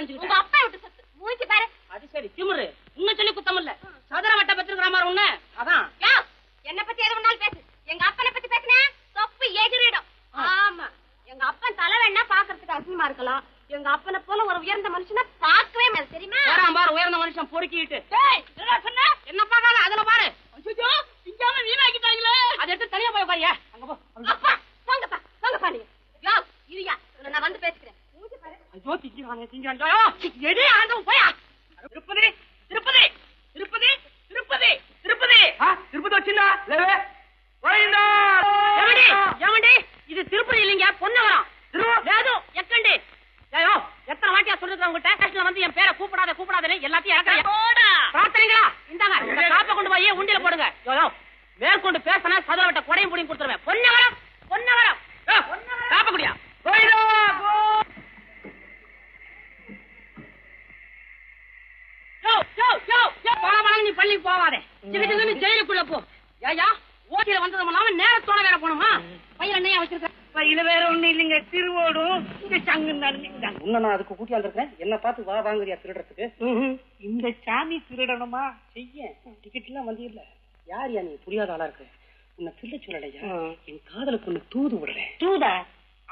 நினைச்சுக்கிட்டேன். உங்க அப்பா விட்டு சொத்து மூஞ்சி பாரு. அது சரி திமிரு. உன்னை சொல்லி குத்தம் இல்ல. சதுர வட்ட பெற்றிருக்கிற மாதிரி ஒண்ணு. அதான் என்ன பத்தி எது வேணாலும் பேசு. எங்க அப்பனை பத்தி பேசுன தொப்பு எகிரிடும். ஆமா, எங்க அப்பன் தலை வேணா பாக்குறதுக்கு அசிங்கமா இருக்கலாம். எங்க அப்பனை போல ஒரு உயர்ந்த மனுஷனை பார்க்கவே முடியாது தெரியுமா? பாரு உயர்ந்த மனுஷன் பொறுக்கிட்டு என்ன பாக்காத அதுல பாரு. இங்காம வீணாக்கிட்டாங்களே. அதை எடுத்து தனியா போய் பாரியா. அங்க போ. அப்பா போங்கப்பா போங்கப்பா நீங்க. யோ இதுயா நான் வந்து பேசிக்கிறேன். மூஞ்சி பாரு. ஐயோ திங்கிறானே. எடி ஆண்டவன் போயா. திருப்பதி திருப்பதி திருப்பதி திருப்பதி திருப்பதி திருப்பதி வச்சுடா. எவண்டி இது திருப்பதி இல்லைங்க, பொன்னவரம். ஏதோ எக்கண்டி. ஐயோ எத்தனை வாட்டியா சொல்லிருக்கேன் உங்ககிட்ட. ஸ்டேஷன்ல வந்து என் பேரை கூப்பிடாதே எல்லாத்தையும் பிரார்த்தனைங்களா இந்தாங்க. இந்த காப்பை கொண்டு போய் உண்டியில போடுங்க. ஐயோ மேற்கொண்டு பேசினா சதுர வட்ட கொடையும் புடியும் கொடுத்துருவேன். பொன்னவரம் பொன்னவரம் காப்ப குடியா. நீ பள்ளி போவாதே. ஜெயிலுக்குள்ள போ. ஐயா ஓட்டில வந்ததும் நேரத்தோட வேற போனோமா? பையில என்னையா வச்சிருக்க? பையில வேற ஒண்ணு இல்லைங்க, திருவோடும் இங்க சங்கு உன்ன நான் அதுக்கு கூட்டி வந்திருக்கேன். என்ன பார்த்து வா வாங்குறியா திருடுறதுக்கு? இந்த சாமி திருடணுமா? செய்ய டிக்கெட் எல்லாம் வந்து இல்ல. யார் நீ புரியாத ஆளா இருக்கு. உன்னை திருட சொல்லலையா? என் காதலுக்கு ஒண்ணு தூது விடுறேன். தூதா?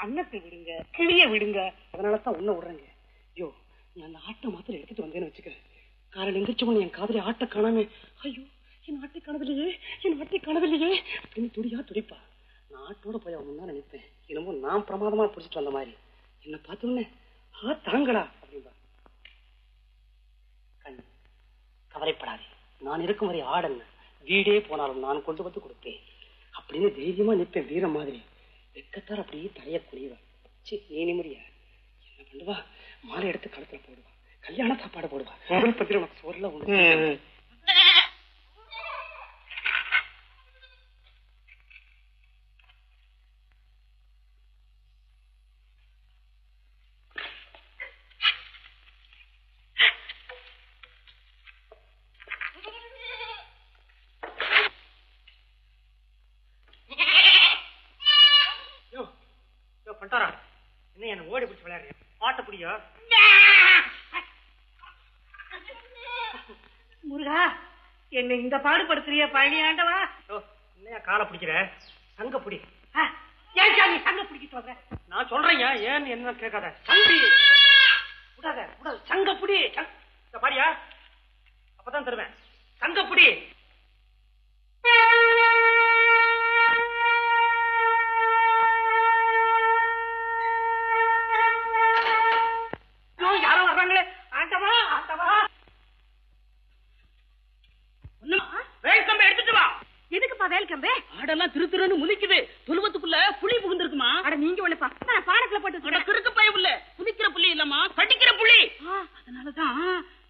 அன்னத்தை விடுங்க, கிளிய விடுங்க. அதனாலதான் உன்ன விடுறேங்க. ஐயோ நீ அந்த ஆட்டை மாத்திரம் எடுத்துட்டு வந்தேன்னு வச்சுக்க. காரணம் எந்திரிச்சவன் என் காதலி ஆட்டை காணாம ஐயோ என் ஆட்டை காணவில்லையே அப்படின்னு துடியா துடிப்பா. நான் ஆட்டோட போய் அவன் முன்னா நினைப்பேன். என்னமோ நான் பிரமாதமா பிடிச்சிட்டு வந்த மாதிரி. என்ன பார்த்தோன்னே தாங்களா அப்படின்பா. கண் கவலைப்படாதே, நான் இருக்கும் வரை ஆடன்னு வீடே போனாலும் நான் கொண்டு வந்து கொடுப்பேன் அப்படின்னு தைரியமா நிற்பேன். வீரம் மாதிரி வெக்கத்தார் அப்படியே தலைய குனிவேன். நீ நிம்மதியா என்ன பண்ணுவா? மாலை எடுத்து கழுத்துல போடுவா, கல்யாண சாப்பாடு போடுவா. பத்தி உனக்கு சோர்ல உண்டு. என்ன ஓடி பிடிச்சு விளையாடுறியா? ஆட்ட புடியா? முருகா என்ன இந்த பாடுபடுத்துறிய பழனி ஆண்டவா. என்னையா காலை பிடிக்கிற? சங்க புடி. ஏன் சாமி சங்க பிடிக்க சொல்ற? நான் சொல்றேன் ஏன்னு என்ன கேட்காத. சங்கி விடாத விடாத. சங்க புடி. பாரியா அப்பதான் தருவேன். சங்க புடி. யாரோ வர்றாங்களே. ஆண்டவா ஆண்டவா. எடுத்துட்டு வா. எதுக்குப்பா வேல்கம்பே? ஆடெல்லாம் திருன்னு முதிக்குது. துருவத்துக்குள்ள புலி புகுந்திருக்குமா? அட நீங்க ஒண்ணு பானக்குள்ள போட்டு கிறுக்கு பய புள்ள. புதிக்கிற புள்ளி இல்லம்மா, கடிக்கிற புள்ளி. அதனாலதான்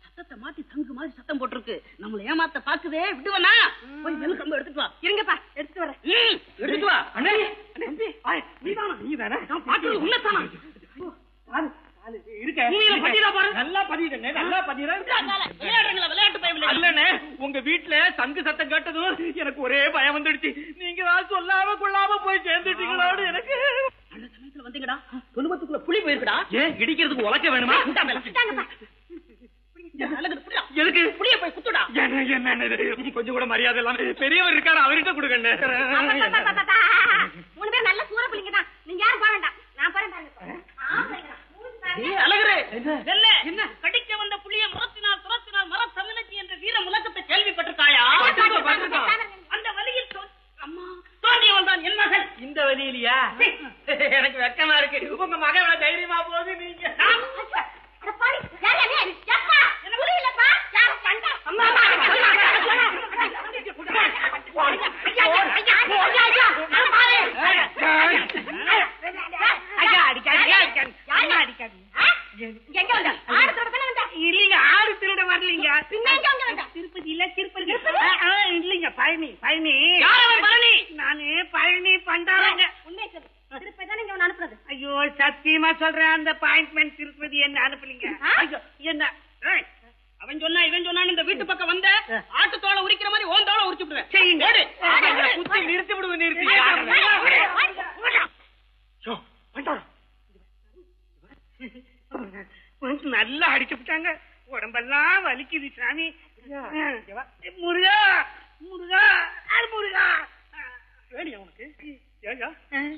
சத்தத்தை மாத்தி தங்கு மாதிரி சத்தம் போட்டிருக்கு. நம்மள ஏமாத்த பாக்குதே. விடுவனா? போய் வேல்கம்பு எடுத்துட்டு வா. இருங்கப்பா எடுத்துட்டு வரேன். எடுத்துட்டு வா. அண்ணே நீ தானே நான் பாக்குறது உன்னதானா? உங்க வீட்டுல சங்கு சத்தம் கேட்டதும் எனக்கு ஒரே பயம் வந்துடுச்சு. நீங்க சொல்லாம கொள்ளாம போய் சேர்ந்துட்டீங்களோடு எனக்கு. அந்த சமயத்துல வந்தீங்கடா, தொழுவத்துக்குள்ள புலி போயிருக்கடா. ஏன் இடிக்கிறதுக்கு உலக்க வேணுமா? எதுக்கு புளிய போய் குத்துடா? என்ன கொஞ்சம் கூட மரியாதை இல்லாம பெரியவர் இருக்காரு, அவர்கிட்ட கொடுங்க. 3 பேர் நல்ல சூற புள்ளிங்க தான். நீங்க யாரும் போக வேண்டாம், நான் போறேன். என்ன கடிக்க வந்த புலியை துரத்தினால் மர தமிழச்சி என்ற வீர முழக்கத்தை கேள்விப்பட்டிருக்காயா? அந்த வழியில் அம்மா தோண்டியவன் தான் என் மகன். இந்த வழியிலையா? எனக்கு வெக்கமா இருக்கு. உங்க மகன் தைரியமா போகுது. நீங்க இல்லீங்க, ஆடு திருட வரலீங்க. திருப்பதி இல்ல, திருப்பதி இல்லீங்க, பழனி. பழனி நானு பழனி பண்டாரங்க. ஐயோ சத்தியமா சொல்றேன், அந்த அப்பாயின்ட்மெண்ட் திருப்பதி என்ன அனுப்பலீங்க. என்ன அவன் சொன்னா இவன் சொன்னான்னு இந்த வீட்டு பக்கம் வந்த ஆட்டு தோலை உரிக்கிற மாதிரி ஓன் தோலை உரிச்சு விடுவேன். நிறுத்தி விடுவேன். நிறுத்தி நல்லா அடிச்சு விட்டாங்க. உடம்பெல்லாம் வலிக்குது சாமி. முருகா முருகா முருகா. வேணியா உனக்கு? ஏயா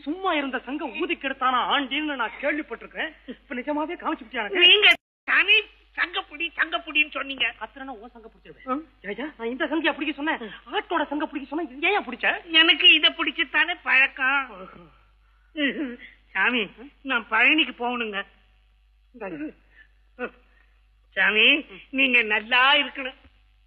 சும்மா இருந்த சங்க ஊதி கெடுத்தானா ஆண்டின்னு நான் கேள்விப்பட்டிருக்கேன். இப்ப நிஜமாவே காமிச்சு நீங்க சாமி சங்கப்புடின்னு சொன்னீங்க. அத்தனை ஓ சங்க பிடிச்சிருவேன். ஏயா நான் இந்த சங்கியா பிடிக்க சொன்னேன், ஆட்டோட சங்க பிடிக்க சொன்னா இது ஏன் பிடிச்ச? எனக்கு இத பிடிச்சுத்தானே பழக்கம். சாமி நான் பழனிக்கு போகணுங்க. சாமி நீங்க நல்லா இருக்கணும்.